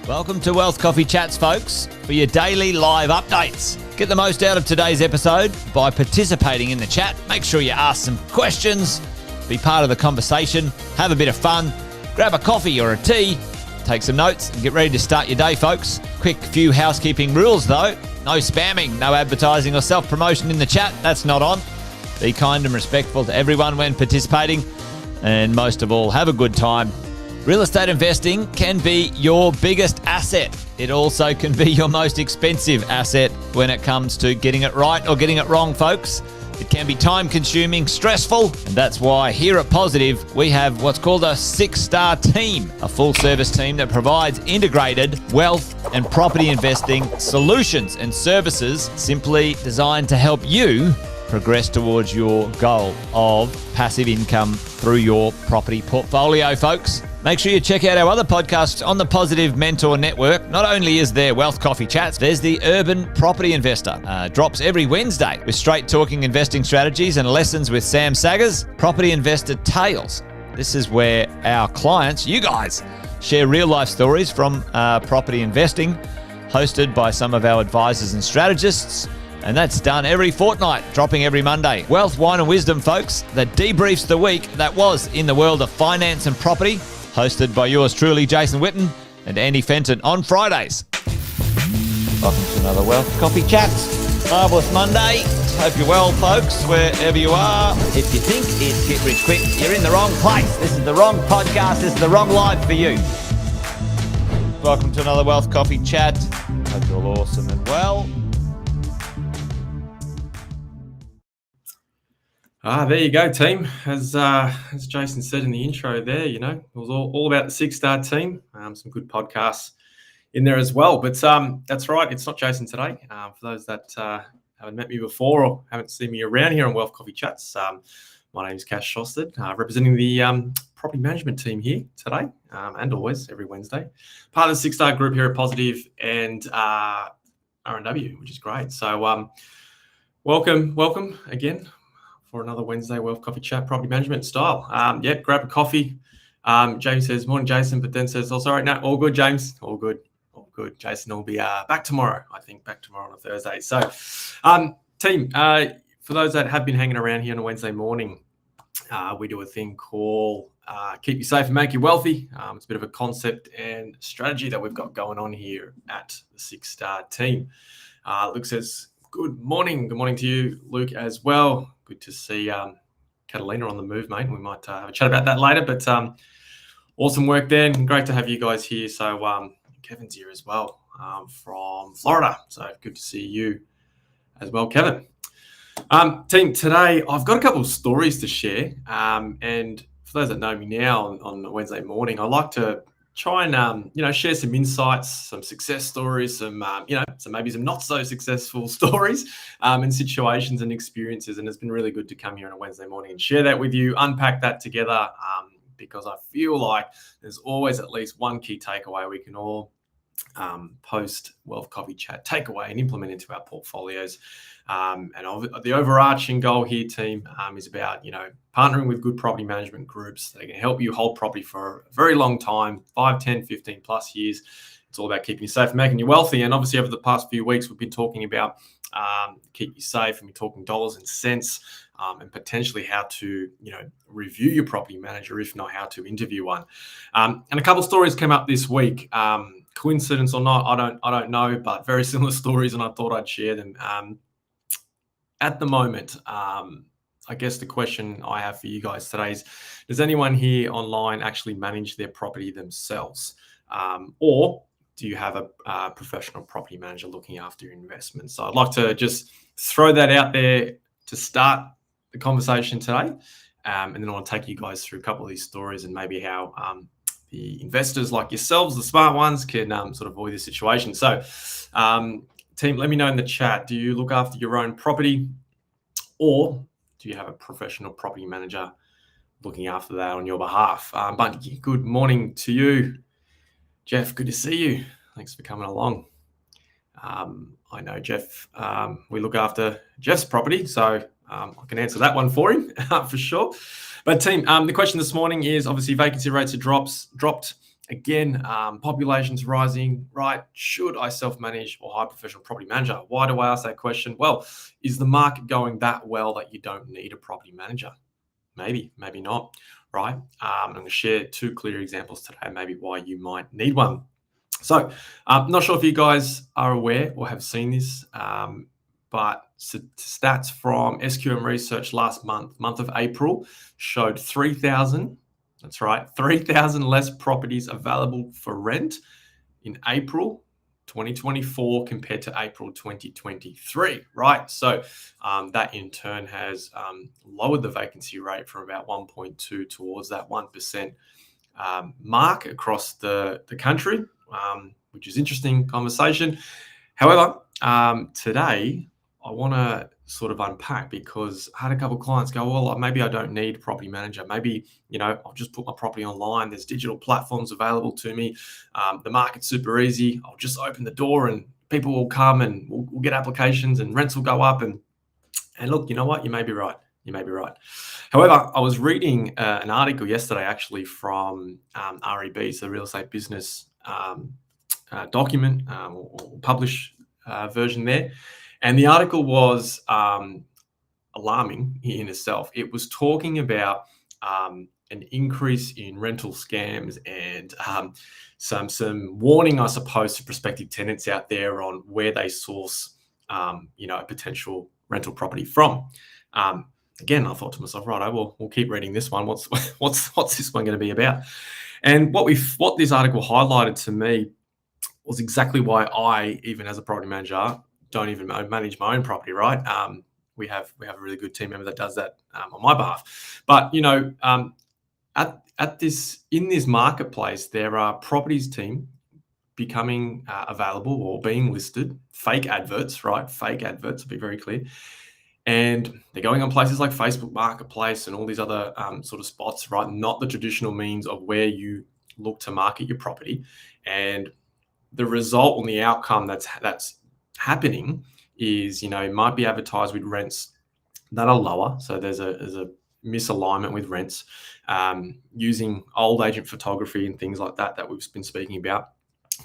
Welcome to Wealth Coffee Chats, folks, for your daily live updates. Get the most out of today's episode by participating in the chat. Make sure you ask some questions, be part of the conversation, have a bit of fun, grab a coffee or a tea, take some notes, and get ready to start your day, folks. Quick few housekeeping rules, though. No spamming, no advertising or self-promotion in the chat. That's not on. Be kind and respectful to everyone when participating. And most of all, have a good time. Real estate investing can be your biggest asset. It also can be your most expensive asset when it comes to getting it right or getting it wrong, folks. It can be time-consuming, stressful, and that's why here at Positive, we have what's called a 6-star team, a full-service team that provides integrated wealth and property investing solutions and services simply designed to help you progress towards your goal of passive income through your property portfolio, folks. Make sure you check out our other podcasts on the Positive Mentor Network. Not only is there Wealth Coffee Chats, there's the Urban Property Investor. Drops every Wednesday with straight talking investing strategies and lessons with Sam Saggers. Property Investor Tales. This is where our clients, you guys, share real life stories from property investing, hosted by some of our advisors and strategists. And that's done every fortnight, dropping every Monday. Wealth, Wine and Wisdom, folks, that debriefs the week that was in the world of finance and property, hosted by yours truly, Jason Witten and Andy Fenton on Fridays. Welcome to another Wealth Coffee Chats. Marvellous Monday. Hope you're well, folks, wherever you are. If you think it's Get Rich Quick, you're in the wrong place. This is the wrong podcast. This is the wrong live for you. Welcome to another Wealth Coffee Chat. Hope you're all awesome and well. There you go, team. As Jason said in the intro there, you know, it was all about the 6-star team. Some good podcasts in there as well. But that's right, it's not Jason today. For those that haven't met me before or haven't seen me around here on Wealth Coffee Chats, my name is Cash Shosted, representing the property management team here today, and always every Wednesday. Part of the 6-star group here at Positive and R&W, which is great. So welcome again for another Wednesday Wealth Coffee Chat, property management style. Grab a coffee. James says, morning, Jason, but then says, oh, sorry, no, all good, James. All good. Jason will be back tomorrow, I think, back tomorrow on a Thursday. So, team, for those that have been hanging around here on a Wednesday morning, we do a thing called Keep You Safe and Make You Wealthy. It's a bit of a concept and strategy that we've got going on here at the 6-star team. Luke says, good morning to you, Luke, as well. Good to see Catalina on the move, mate. We might have a chat about that later, but awesome work there. And great to have you guys here. So Kevin's here as well from Florida. So good to see you as well, Kevin. Team, today I've got a couple of stories to share. And for those that know me now on a Wednesday morning, I like to try and share some insights, some success stories, some maybe some not so successful stories and situations and experiences. And it's been really good to come here on a Wednesday morning and share that with you, unpack that together, because I feel like there's always at least one key takeaway we can all post Wealth Coffee Chat takeaway and implement into our portfolios. And the overarching goal here, team, is about, partnering with good property management groups. They can help you hold property for a very long time, 5, 10, 15 plus years. It's all about keeping you safe and making you wealthy. And obviously over the past few weeks, we've been talking about keep you safe, and we're talking dollars and cents, and potentially how to, review your property manager, if not how to interview one. And a couple of stories came up this week. Coincidence or not, I don't know, but very similar stories, and I thought I'd share them. At the moment, I guess the question I have for you guys today is, does anyone here online actually manage their property themselves? Or do you have a professional property manager looking after your investments? So I'd like to just throw that out there to start the conversation today. And then I want to take you guys through a couple of these stories and maybe how the investors like yourselves, the smart ones, can sort of avoid this situation. So team, let me know in the chat, do you look after your own property, or do you have a professional property manager looking after that on your behalf? But good morning to you, Jeff. Good to see you. Thanks for coming along. I know Jeff, we look after Jeff's property, so I can answer that one for him for sure. But team, the question this morning is, obviously vacancy rates have dropped. Again, population's rising, right? Should I self-manage or hire a professional property manager? Why do I ask that question? Well, is the market going that well that you don't need a property manager? Maybe, maybe not, right? I'm going to share 2 clear examples today, maybe why you might need one. So I'm not sure if you guys are aware or have seen this, but stats from SQM Research last month of April, showed 3,000, that's right, 3,000 less properties available for rent in April 2024 compared to April 2023, right? So that in turn has lowered the vacancy rate from about 1.2 towards that 1% mark across the country, which is interesting conversation. However, today I want to sort of unpack, because I had a couple of clients go, well, maybe I don't need a property manager. Maybe, I'll just put my property online. There's digital platforms available to me. The market's super easy. I'll just open the door and people will come and we'll get applications and rents will go up. And look, you know what? You may be right. You may be right. However, I was reading an article yesterday, actually, from REB, so the Real Estate Business document or published version there. And the article was alarming in itself. It was talking about an increase in rental scams and some warning, I suppose, to prospective tenants out there on where they source, a potential rental property from. Again, I thought to myself, right, we'll keep reading this one. What's this one going to be about? And what this article highlighted to me was exactly why I, even as a property manager, don't even manage my own property, right? We have a really good team member that does that on my behalf. But in this marketplace, there are properties team becoming available or being listed, fake adverts, right? Fake adverts, to be very clear. And they're going on places like Facebook Marketplace and all these other sort of spots, right? Not the traditional means of where you look to market your property. And the result and the outcome that's happening is, it might be advertised with rents that are lower. So there's a misalignment with rents, using old agent photography and things like that we've been speaking about,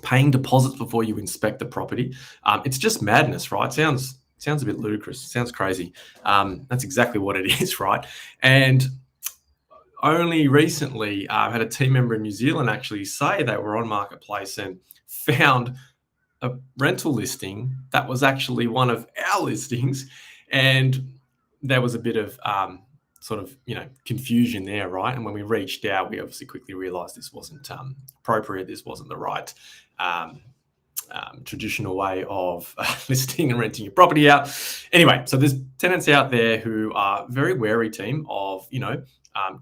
paying deposits before you inspect the property. It's just madness, right? Sounds a bit ludicrous. Sounds crazy. That's exactly what it is, right? And only recently, I had a team member in New Zealand actually say they were on Marketplace and found a rental listing that was actually one of our listings, and there was a bit of confusion there, right? And when we reached out, we obviously quickly realised this wasn't appropriate. This wasn't the right traditional way of listing and renting your property out. Anyway, so there's tenants out there who are very wary, team, of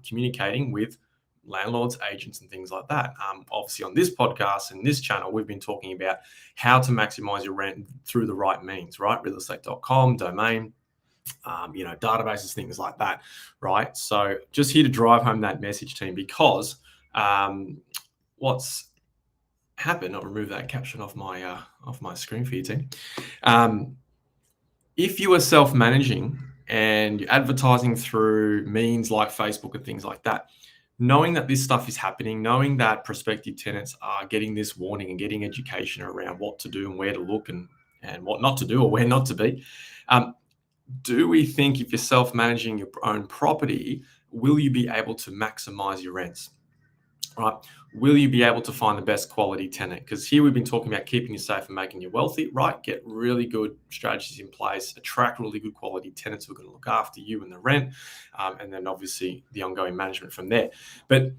communicating with landlords, agents, and things like that. Obviously, on this podcast and this channel, we've been talking about how to maximize your rent through the right means, right? Realestate.com, domain, databases, things like that, right? So just here to drive home that message, team, because what's happened, I'll remove that caption off my screen for you, team. If you are self-managing and you're advertising through means like Facebook and things like that, knowing that this stuff is happening, knowing that prospective tenants are getting this warning and getting education around what to do and where to look and what not to do or where not to be, do we think if you're self-managing your own property, will you be able to maximize your rents? Right? Will you be able to find the best quality tenant? Because here we've been talking about keeping you safe and making you wealthy, right? Get really good strategies in place, attract really good quality tenants who are going to look after you and the rent, and then obviously the ongoing management from there. But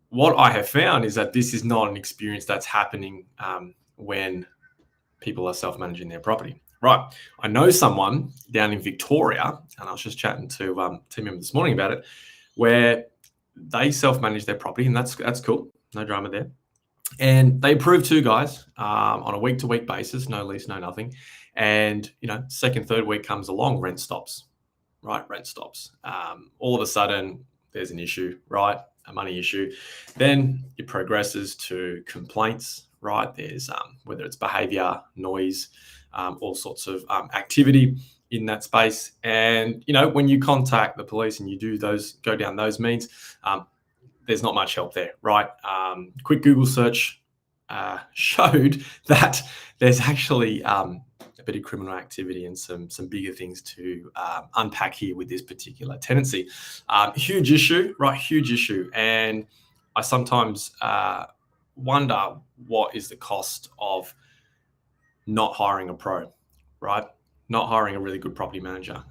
what I have found is that this is not an experience that's happening when people are self-managing their property. Right. I know someone down in Victoria, and I was just chatting to a team member this morning about it, where they self-manage their property, and that's cool. No drama there. And they approve 2 guys on a week-to-week basis, no lease, no nothing. And, second, third week comes along, rent stops, right? Rent stops. All of a sudden, there's an issue, right? A money issue. Then it progresses to complaints, right? There's whether it's behavior, noise, all sorts of activity in that space. And, when you contact the police and you go down those means, there's not much help there, right? Quick Google search showed that there's actually a bit of criminal activity and some bigger things to unpack here with this particular tenancy. Huge issue, right? Huge issue. And I sometimes wonder what is the cost of not hiring a pro, right? Not hiring a really good property manager.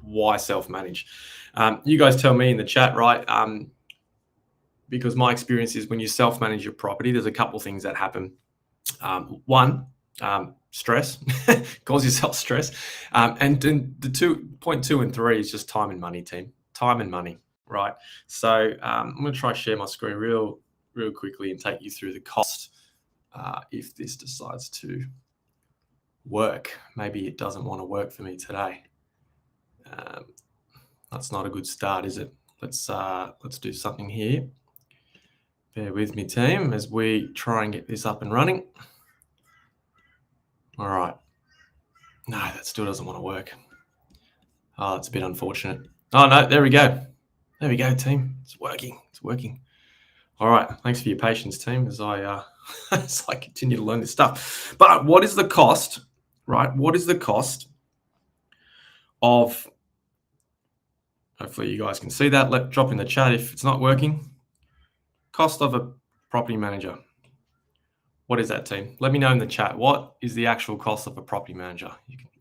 Why self-manage? You guys tell me in the chat, right? Because my experience is when you self-manage your property, there's a couple of things that happen. One, stress, cause yourself stress. And then the 2.2 and 3 is just time and money, team. Time and money, right? So I'm going to try to share my screen real quickly and take you through the cost if this decides to work. Maybe it doesn't want to work for me today. That's not a good start, is it? Let's do something here. Bear with me, team, as we try and get this up and running. All right. No, that still doesn't want to work. Oh, that's a bit unfortunate. Oh, no, there we go. There we go, team. It's working. It's working. All right. Thanks for your patience, team, as I as I continue to learn this stuff. But what is the cost, right? What is the cost of, hopefully you guys can see that. Drop in the chat if it's not working. Cost of a property manager. What is that, team? Let me know in the chat. What is the actual cost of a property manager?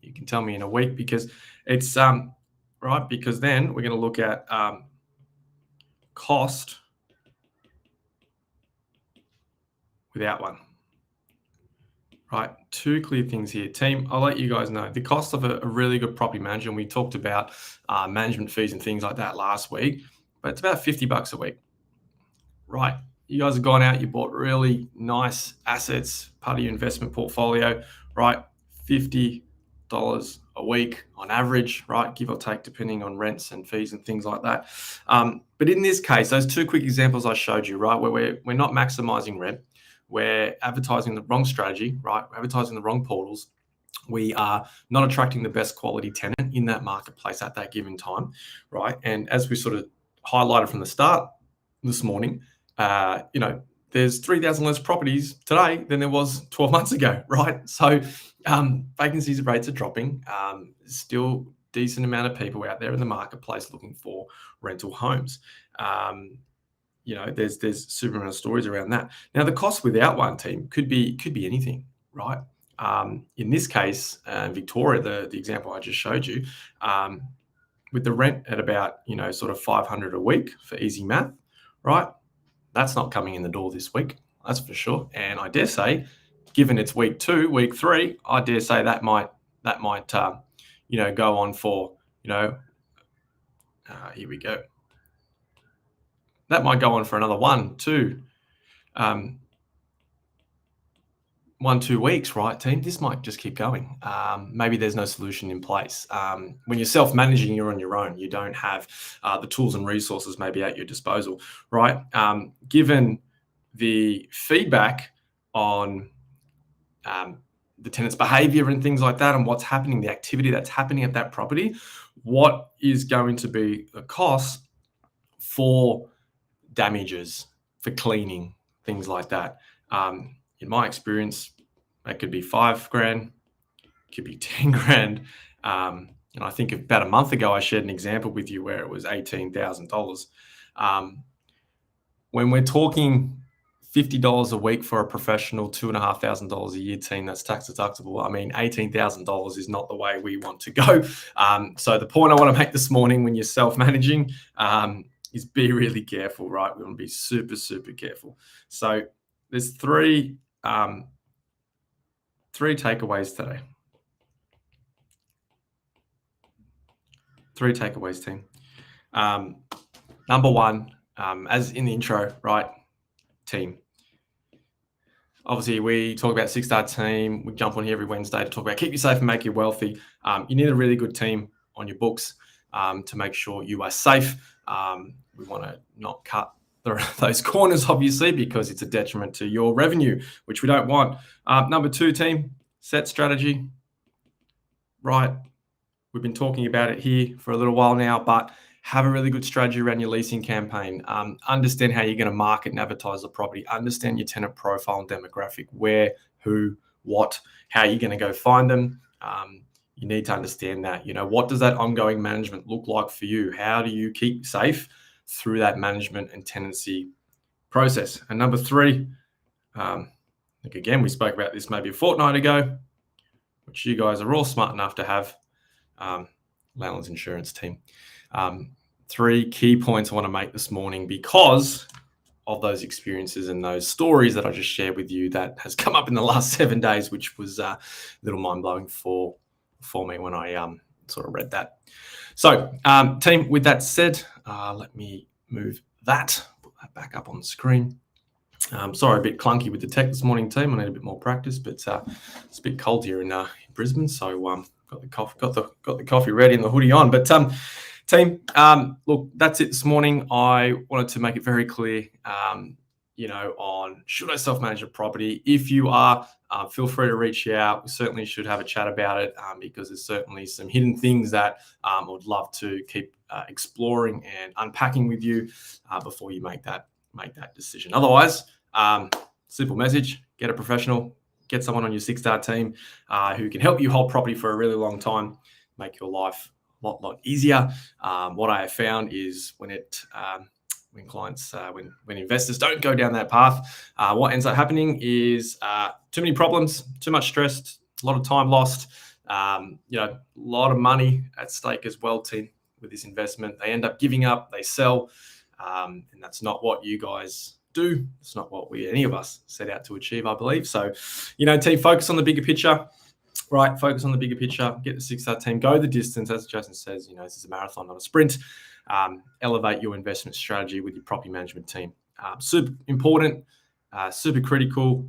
You can tell me in a week, because it's right, because then we're going to look at cost without one. Right, two clear things here, team. I'll let you guys know the cost of a really good property manager, and we talked about management fees and things like that last week, but it's about $50 a week. Right, you guys have gone out, you bought really nice assets, part of your investment portfolio, right? $50 a week on average, right? Give or take, depending on rents and fees and things like that. But in this case, those two quick examples I showed you, right, where we're not maximizing rent, we're advertising the wrong strategy, right? We're advertising the wrong portals. We are not attracting the best quality tenant in that marketplace at that given time, right? And as we sort of highlighted from the start this morning, there's 3,000 less properties today than there was 12 months ago, right? So vacancy rates are dropping. Still decent amount of people out there in the marketplace looking for rental homes. There's super amount of stories around that. Now, the cost without one, team, could be anything, right? In this case, Victoria, the example I just showed you, with the rent at about sort of $500 a week for easy math, right? That's not coming in the door this week, that's for sure. And I dare say, given it's week 2, week 3, I dare say that might go on for here we go. That might go on for another 1-2 weeks, right, team? This might just keep going. Maybe there's no solution in place. When you're self-managing, you're on your own. You don't have the tools and resources maybe at your disposal, right? Given the feedback on the tenant's behavior and things like that, and what's happening, the activity that's happening at that property, what is going to be the cost for damages, for cleaning, things like that? In my experience, that could be $5,000, could be $10,000. And I think about a month ago, I shared an example with you where it was $18,000. When we're talking $50 a week for a professional, $2,500 a year, team, that's tax deductible. I mean, $18,000 is not the way we want to go. So the point I want to make this morning when you're self-managing is be really careful, right? We want to be super, super careful. So there's three takeaways today. 3 takeaways, team. Number one, as in the intro, right, team. Obviously, we talk about 6-star team. We jump on here every Wednesday to talk about keep you safe and make you wealthy. You need a really good team on your books to make sure you are safe. We want to not cut those corners, obviously, because it's a detriment to your revenue, which we don't want. Number 2, team, set strategy. Right. We've been talking about it here for a little while now, but have a really good strategy around your leasing campaign, understand how you're going to market and advertise the property, understand your tenant profile and demographic, where, who, what, how you're going to go find them. You need to understand that, what does that ongoing management look like for you? How do you keep safe through that management and tenancy process? And number 3, again, we spoke about this maybe a fortnight ago, which you guys are all smart enough to have, Landlord's Insurance team. 3 key points I want to make this morning because of those experiences and those stories that I just shared with you that has come up in the last 7 days, which was a little mind-blowing for me when I sort of read that. So, team, with that said, let me move that, put that back up on the screen. Sorry, a bit clunky with the tech this morning, team. I need a bit more practice, but it's a bit cold here in Brisbane, so got the coffee ready and the hoodie on. But team, look, that's it this morning. I wanted to make it very clear, on should I self-manage a property? If you are, feel free to reach out. We certainly should have a chat about it because there's certainly some hidden things that I would love to keep exploring and unpacking with you before you make that decision. Otherwise, simple message: get a professional, get someone on your 6-star team who can help you hold property for a really long time, make your life a lot easier. What I have found is when clients, when investors don't go down that path, what ends up happening is too many problems, too much stress, a lot of time lost, a lot of money at stake as well, team, with this investment. They end up giving up, they sell, and that's not what you guys do. It's not what any of us set out to achieve, I believe. So, team, focus on the bigger picture. Right, focus on the bigger picture. Get the 6-star team. Go the distance, as Jason says. This is a marathon, not a sprint. Elevate your investment strategy with your property management team. Super important, super critical.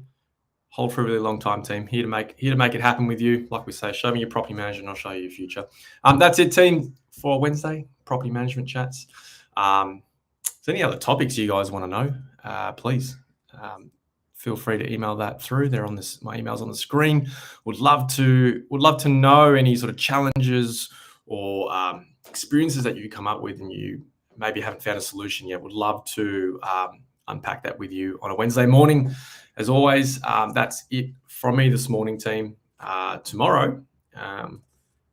Hold for a really long time, team. Here to make it happen with you. Like we say, show me your property manager, and I'll show you your future. That's it, team, for Wednesday property management chats. If there's any other topics you guys want to know, please. Feel free to email that through. They're on this. My email's on the screen. Would love to know any sort of challenges or experiences that you come up with and you maybe haven't found a solution yet. Would love to unpack that with you on a Wednesday morning. As always, that's it from me this morning, team. Tomorrow,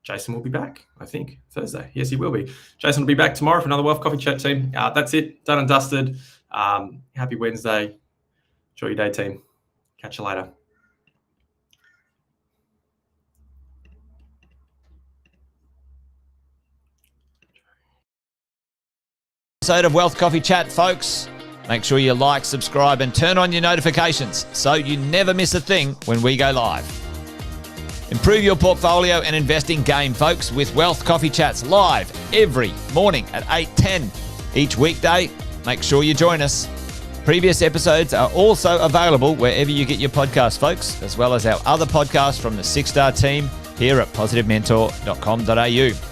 Jason will be back, I think, Thursday. Yes, he will be. Jason will be back tomorrow for another Wealth Coffee Chat, team. That's it. Done and dusted. Happy Wednesday. Enjoy your day, team. Catch you later. Episode of Wealth Coffee Chat, folks. Make sure you like, subscribe, and turn on your notifications so you never miss a thing when we go live. Improve your portfolio and investing game, folks, with Wealth Coffee Chats live every morning at 8:10 each weekday. Make sure you join us. Previous episodes are also available wherever you get your podcasts, folks, as well as our other podcasts from the 6-star team here at positivementor.com.au.